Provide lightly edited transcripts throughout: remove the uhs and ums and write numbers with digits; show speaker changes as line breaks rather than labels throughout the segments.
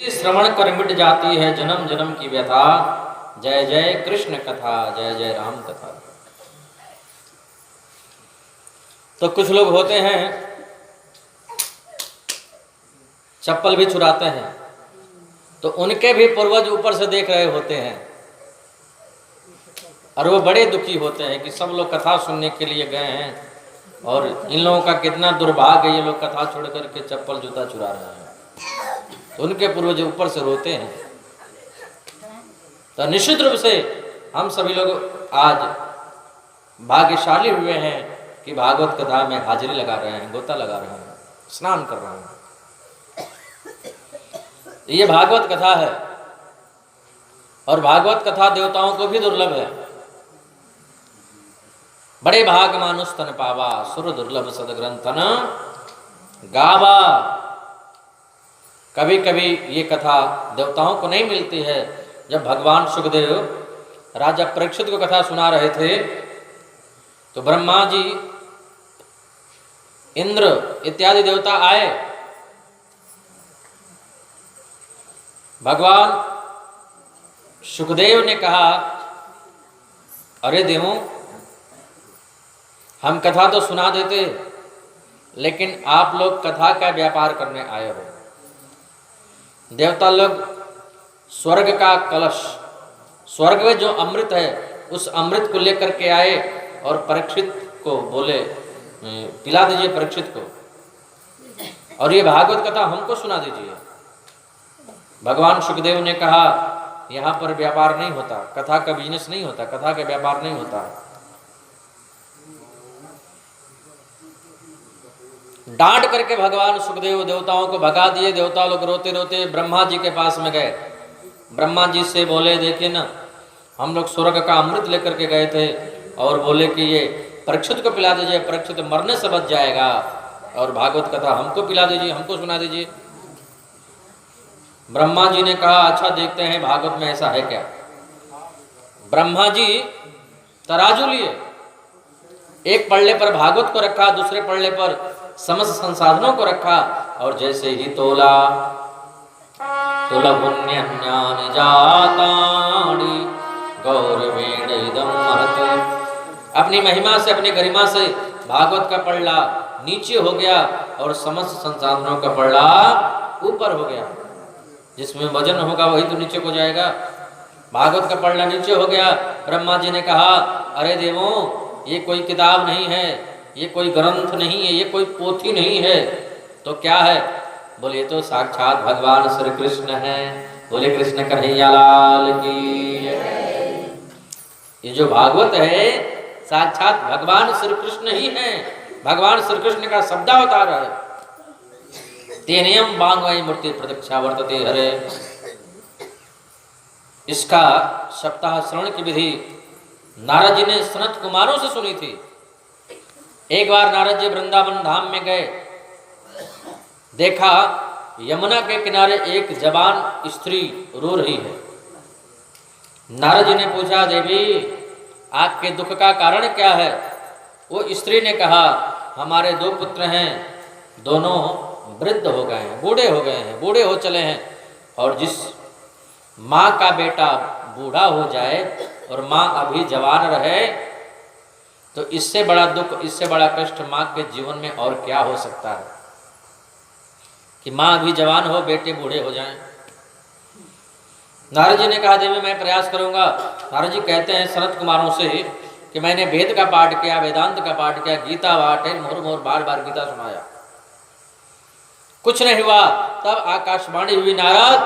श्रवण कर मिट जाती है जन्म जन्म की व्यथा। जय जय कृष्ण कथा, जय जय राम कथा। तो कुछ लोग होते हैं चप्पल भी चुराते हैं, तो उनके भी पूर्वज ऊपर से देख रहे होते हैं और वो बड़े दुखी होते हैं कि सब लोग कथा सुनने के लिए गए हैं और इन लोगों का कितना दुर्भाग्य, ये लोग कथा छोड़ करके चप्पल जूता चुरा रहे हैं। तो उनके पूर्वज ऊपर से रोते हैं। तो निश्चित रूप से हम सभी लोग आज भाग्यशाली हुए हैं कि भागवत कथा में हाजिरी लगा रहे हैं, गोता लगा रहे हैं, स्नान कर रहे हैं। ये भागवत कथा है और भागवत कथा देवताओं को भी दुर्लभ है। बड़े भाग मानुष तन पावा, सुर दुर्लभ सदग्रंथन गावा। कभी कभी ये कथा देवताओं को नहीं मिलती है। जब भगवान सुखदेव राजा परीक्षित को कथा सुना रहे थे तो ब्रह्मा जी, इंद्र इत्यादि देवता आए। भगवान सुखदेव ने कहा, अरे देवों, हम कथा तो सुना देते, लेकिन आप लोग कथा का व्यापार करने आए हो। देवता लोग स्वर्ग का कलश, स्वर्ग में जो अमृत है उस अमृत को लेकर के आए और परीक्षित को बोले, पिला दीजिए परीक्षित को, और ये भागवत कथा हमको सुना दीजिए। भगवान सुखदेव ने कहा, यहाँ पर व्यापार नहीं होता, कथा का बिजनेस नहीं होता, कथा का व्यापार नहीं होता। डांट करके भगवान सुखदेव देवताओं को भगा दिए। देवता लोग रोते रोते ब्रह्मा जी के पास में गए। ब्रह्मा जी से बोले, देखिए ना, हम लोग स्वर्ग का अमृत लेकर के गए थे और बोले कि ये परीक्षित को पिला दीजिए, परीक्षित मरने से बच जाएगा, और भागवत कथा हमको पिला दीजिए, हमको सुना दीजिए। ब्रह्मा जी ने कहा, अच्छा देखते हैं भागवत में ऐसा है क्या। ब्रह्मा जी तराजू लिए, एक पल्ले पर भागवत को रखा, दूसरे पल्ले पर समस्त संसाधनों को रखा, और जैसे ही तोला, तुलभुन्यन्यानि जातानि गौरवेण इदं महत्। अपनी महिमा से, अपनी गरिमा से भागवत का पल्ला नीचे हो गया और समस्त संसाधनों का पल्ला ऊपर हो गया। जिसमें वजन होगा वही तो नीचे को जाएगा। भागवत का पल्ला नीचे हो गया। ब्रह्मा जी ने कहा, अरे देवों, ये कोई किताब नहीं है, ये कोई ग्रंथ नहीं है, ये कोई पोथी नहीं है, तो क्या है? बोले, तो साक्षात भगवान श्री कृष्ण है। बोले, कृष्ण कन्हैया लाल की। ये जो भागवत है साक्षात भगवान श्री कृष्ण ही है। भगवान श्री कृष्ण का शब्दावतार है। तेनेयम वाङ्मयी मूर्ति प्रत्यक्षा वर्तते हरे। इसका सप्ताह श्रवण की विधि नारद जी ने सनत कुमारों से सुनी थी। एक बार नारद जी वृंदावन धाम में गए, देखा यमुना के किनारे एक जवान स्त्री रो रही है। नारद जी ने पूछा, देवी, आपके दुख का कारण क्या है? वो स्त्री ने कहा, हमारे दो पुत्र हैं, दोनों वृद्ध हो गए हैं, बूढ़े हो गए हैं, बूढ़े हो चले हैं, और जिस माँ का बेटा बूढ़ा हो जाए और माँ अभी जवान रहे, तो इससे बड़ा दुख, इससे बड़ा कष्ट माँ के जीवन में और क्या हो सकता है कि माँ अभी जवान हो, बेटे बूढ़े हो जाएं। नारद जी ने कहा, देवी, मैं प्रयास करूंगा। नारद जी कहते हैं सनत कुमारों से कि मैंने वेद का पाठ किया, वेदांत का पाठ किया, गीता पाठ है, मोहर मोहर बार बार गीता सुनाया, कुछ नहीं हुआ। तब आकाशवाणी हुई, नारद,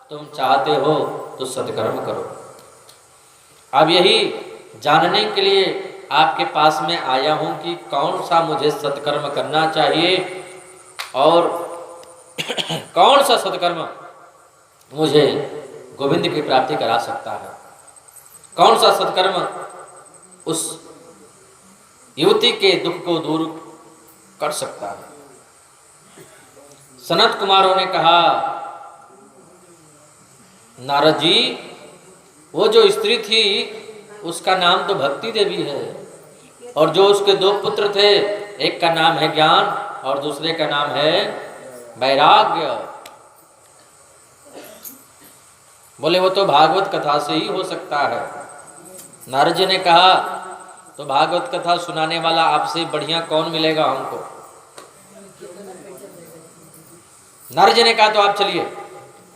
तुम चाहते हो तो सत्कर्म करो। अब यही जानने के लिए आपके पास में आया हूं कि कौन सा मुझे सत्कर्म करना चाहिए और कौन सा सत्कर्म मुझे गोविंद की प्राप्ति करा सकता है। कौन सा सत्कर्म उस युवती के दुख को दूर कर सकता है। सनत कुमारों ने कहा, नारद जी, वो जो स्त्री थी उसका नाम तो भक्ति देवी है, और जो उसके दो पुत्र थे, एक का नाम है ज्ञान और दूसरे का नाम है वैराग्य। बोले वो तो भागवत कथा से ही हो सकता है। नारद जी ने कहा तो भागवत कथा सुनाने वाला आपसे बढ़िया कौन मिलेगा हमको। नारद जी ने कहा तो आप चलिए।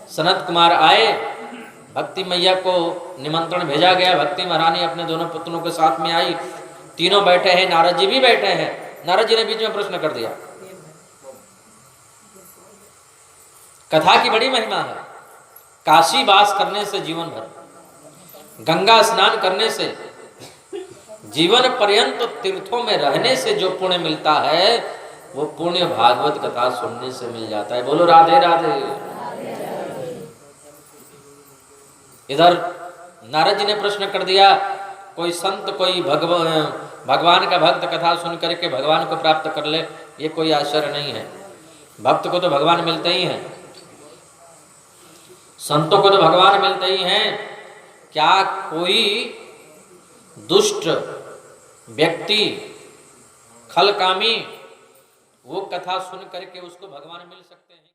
सनत कुमार आए, भक्ति मैया को निमंत्रण भेजा गया। भक्ति महारानी अपने दोनों पुत्रों के साथ में आई, तीनों बैठे हैं, नारद जी भी बैठे हैं। नारद जी ने बीच में प्रश्न कर दिया। कथा की बड़ी महिमा है। काशी वास करने से जीवन भर, गंगा स्नान करने से, जीवन पर्यंत तीर्थों में रहने से जो पुण्य मिलता है वो पुण्य भागवत कथा सुनने से मिल जाता है। बोलो राधे राधे। इधर नारद जी ने प्रश्न कर दिया, कोई संत, कोई भगवान का भक्त कथा सुन करके भगवान को प्राप्त कर ले, ये कोई आश्चर्य नहीं है। भक्त को तो भगवान मिलते ही हैं, संतों को तो भगवान मिलते ही हैं। क्या कोई दुष्ट व्यक्ति, खलकामी, वो कथा सुन करके उसको भगवान मिल सकते हैं?